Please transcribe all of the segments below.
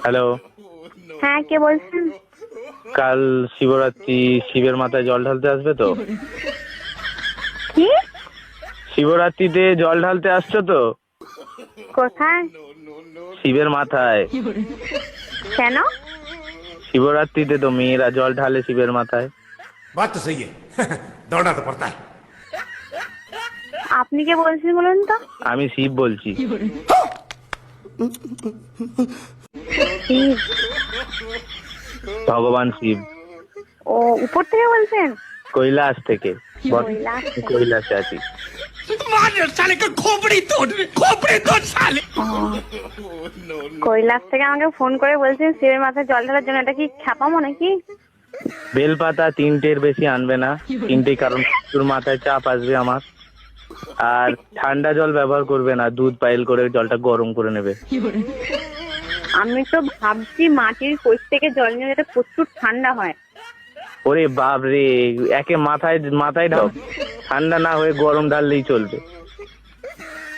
Hello. হ্যাঁ, কে বলছেন? কাল শিবরাত্রি, শিবের মাথায় জল ঢালতে আসবে তো? কি? শিবরাত্রিতে জল ঢালতে আসছো তো? কোথায়? শিবের মাথায়। কেন? শিবরাত্রিতে তো মেয়েরা জল ঢালে শিবের মাথায়। बात तो सही है दौड़ना तो पड़ता है। আপনি কে বলছেন বলুন তো? আমি শিব বলছি। শিব? ভগবান শিব। ও, উপর থেকে বলছেন? কৈলাস থেকে। কৈলাস থেকে। কৈলাসে আছি। কৈলাস থেকে আমাকে ফোন করে বলছেন শিবের মাথায় জল ঢালার জন্য। এটা কি খ্যাপামো নাকি? বেলপাতা 3টের বেশি আনবে না। 3টে, কারণ তোর মাথায় চাপ আসবে আমার। আর ঠান্ডা জল ব্যবহার করবে না, দুধ পাইল করে জলটা গরম করে নেবে। আমি তো ভাবছি মাটির কোষ থেকে জল নিয়ে যেটা প্রচুর ঠান্ডা হয়। ওরে বাপ রে, একে মাথায় মাথায় ঢাল, ঠান্ডা না হয়ে গরম ঢাললেই চলবে।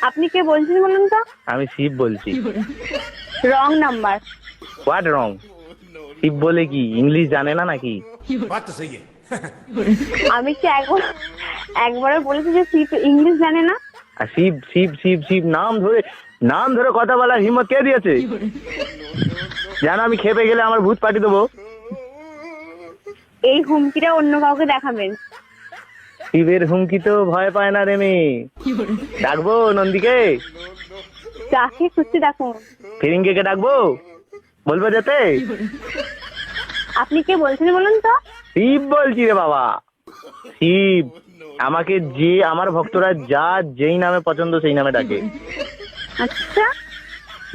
আপনি কে বলছেন বলুন তো? আমি শিব বলছি। Wrong number. What wrong? Shiv বলে কি ইংলিশ জানে না নাকি? बात तो सही है আমি কি একবারও বলেছি যে শিব ইংলিশ জানে না? আর শিব শিব শিব শিব নাম ধরে কথা বলার হিম্মত কে দিয়েছে? জানো আমি খেপে গেলে আমার ভূত পাঠিয়ে দেবো। এই হুমকিটা অন্য কাউকে দেখাবেন। শিবের হুমকি তো ভয় পায় না রে মেয়ে। ডাকবো নন্দীকে? যাকে খুশি দেখুন। ফিরিঙ্গে কে ডাকবো? বলবো যেতে? আপনি কে বলছেন বলুন তো? শিব বলছি রে বাবা, শিব। আমাকে যে আমার ভক্তরা যেই নামে পছন্দ সেই নামে ডাকে। আচ্ছা।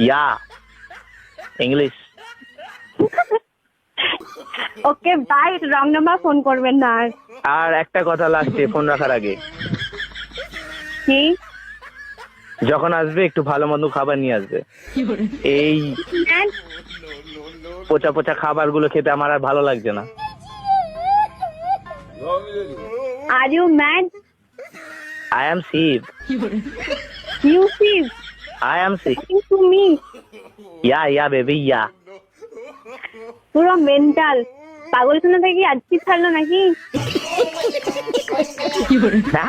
Yeah English. Okay bye, wrong number phone করবেন না আর। আর একটা কথা লাস্টে ফোন রাখার আগে, কি? যখন আসবে একটু ভালো মন্দ খাবার নিয়ে আসবে। এই পচা পচা খাবার গুলো খেতে আমার আর ভালো লাগছে না। Are you mad? I am Shiv. You Shiv? I am Shiv. To me? Yeah baby yeah. পুরো মেন্টাল পাগলখানা থেকে আজকে ছাড়লো নাকি? না,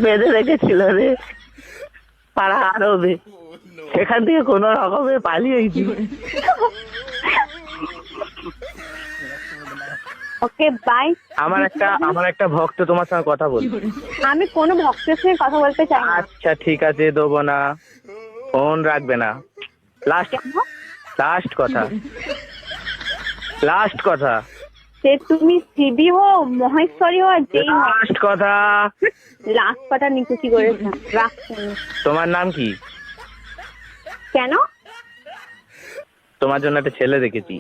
বেঁধে রেখেছিল রে পাড়া আরবে, সেখান থেকে কোন রকমে পালিয়েছি। Okay bye. আমার একটা ভক্ত তোমার সঙ্গে কথা বল। আমি কোনো ভক্তের সঙ্গে কথা বলতে চাই না। আচ্ছা ঠিক আছে, দেবো না, ফোন রাখবে না। লাস্ট কথা সে তুমি শিবই হো, মহেশ্বরী হো, আর যেই হো, লাস্ট কথা। লাস্ট কথা নিকুচি করেছে। রাখছেন? তোমার নাম কি? কেন? তোমার জন্য একটা ছেলে দেখেছি।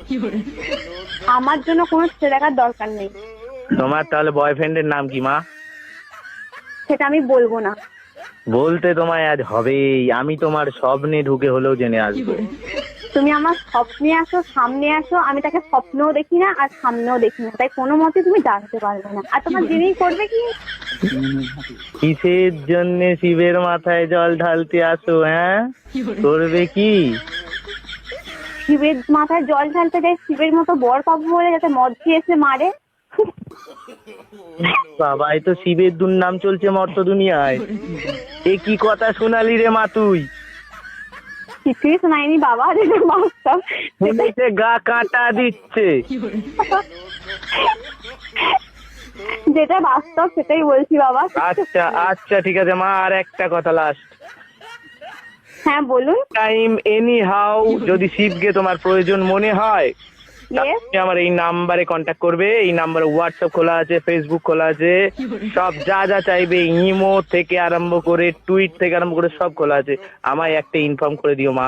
আমার জন্য কোনো ছেলে দেখার দরকার নেই। তোমার তাহলে বয়ফ্রেন্ডের নাম কি মা? সেটা আমি বলবো না। বলতে তোমায় আজ হবেই। আমি তোমার স্বপ্নে ঢুকে হলেও জেনে আসবো। তুমি আমার স্বপ্নে আসো, সামনে আসো, আমি তাকে স্বপ্নেও দেখি না আর সামনেও দেখি না, তাই কোনো মতে তুমি জানতে পারবে না। আর তোমার জেনেই করবে কি? কিসের জন্য শিবের মাথায় জল ঢালতে আসো? হ্যাঁ, করবে কি? শিবের মাথায় জল ঢালতে যাই শিবের মতো বর পাবো বলে, যাতে মদ দিয়ে এসে মারে। বাবা, এই তো শিবের দুর্নাম চলছে মর্ত দুনিয়ায়। এ কি কথা শোনালি রে মা তুই? কিছুই শোনায়নি বাবা, যেটা বাস্তব। শুনেছে গা কাঁটা দিচ্ছে। যেটা বাস্তব সেটাই বলছি বাবা। আচ্ছা ঠিক আছে মা, আর একটা কথা লাস্ট। হ্যাঁ বলুন। টাইম এনি হাউ যদি শিবকে তোমার প্রয়োজন মনে হয়, Yes? তুমি আমার এই নাম্বারে কন্ট্যাক্ট করবে। এই নাম্বারে হোয়াটসঅ্যাপ খোলা আছে, ফেসবুক খোলা আছে, সব যা চাইবে, ইমো থেকে আরম্ভ করে টুইট থেকে আরম্ভ করে সব খোলা আছে। আমায় একটা ইনফর্ম করে দিও মা।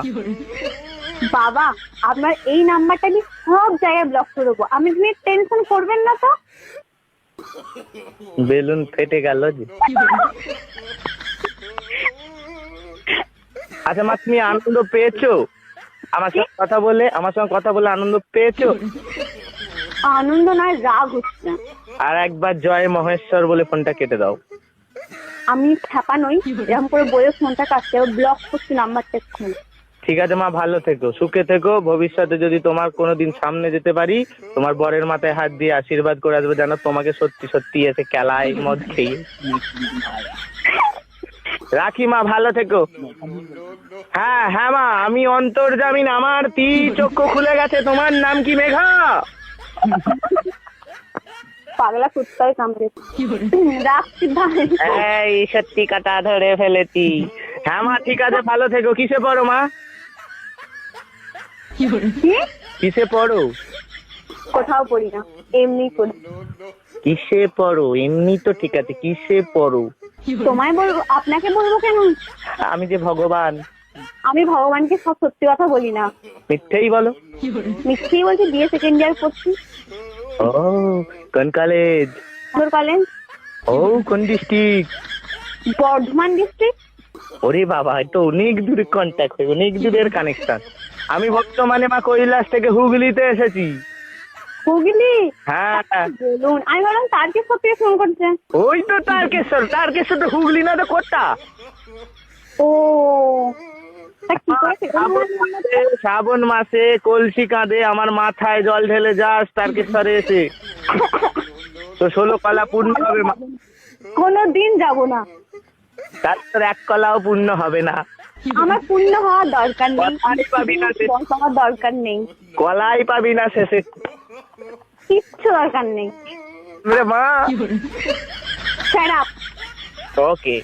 বাবা, আপনার এই নাম্বারটা আমি সব জায়গায় ব্লক করে দেবো। তুমি টেনশন করবেন না তো। বেলুন ফেটে গেল যে। আচ্ছা মা, তুমি আনন্দ পেয়েছো আমার সঙ্গে কথা বলে আনন্দ পেয়েছো? আনন্দ নয়, রাগ হচ্ছে। আর একবার জয় মহেশ্বর বলে ফোনটা কেটে দাও। আমি খ্যাপা নই, এরকম করে বলে ফোনটা কাটতে ব্লক করছি নাম্বারটা এক্ষুনি। ঠিক আছে মা, ভালো থেকো, সুখে থেকো। ভবিষ্যতে যদি তোমার কোনোদিন সামনে যেতে পারি, তোমার বরের মাথায় হাত দিয়ে আশীর্বাদ করে আসবো, যেন তোমাকে সত্যি সত্যি এসে খেলায় মদ খেয়ে। রাখি মা, ভালো থেকো। হ্যাঁ হ্যাঁ মা, আমি অন্তর্জামিন, আমার চক্ষু খুলে গেছে। তোমার নাম কি মেঘা? পাগলা কুত্তায় কামড়েছে। রাখছি ভাই। এই সত্যি কাটা ধরে ফেলেছি। হ্যাঁ মা, ঠিক আছে, ভালো থেকো। কিসে পড়ো মা? কি? কিসে পড়ো? কোথাও পড়ি না, এমনি পড়ি। কিসে পড়ো? এমনি তো ঠিক আছে, কিসে পড়ো? তোমায় বলবো? আপনাকে বলবো কেন? আমি যে ভগবান। আমি ভগবানকে সব সত্যি কথা বলি না, মিথ্যেই বলো। মিথ্যেই বলছি। বিএ সেকেন্ড ইয়ার পড়ছি। ও, কোন কলেজ? কলেজ। ও, কোন ডিস্ট্রিক্ট? বর্ধমান ডিস্ট্রিক্ট। ওরে বাবা, তো অনেক দূরে কন্ট্যাক্ট হয়ে, অনেক দূরের কানেকশন। আমি বর্তমানে মা কৈলাস থেকে হুগলিতে এসেছি। হুগলি? হ্যাঁ। বলুন, আমি ভাবলাম তারকেশ্বর থেকে ফোন করছে। ওই তো তারকেশ্বর, তারকেশ্বর তো হুগলি না তো কোথা? ও, তা কি করে সেটা বললেন না? শ্রাবণ মাসে কলসি কাঁধে আমার মাথায় জল ঢেলে যাস তারকেশ্বরে এসে, তো 16 কলা পূর্ণ হবে মা। কোনোদিন যাব না। তারপর 1 কলাও পূর্ণ হবে না। আমার পূর্ণ হওয়ার দরকার নেই, কলাই পাবি না সে- বয়স হওয়ার দরকার নেই, কলাই পাবি না শেষে। কিচ্ছু দরকার নেই। রে মা। Shut up. ওকে।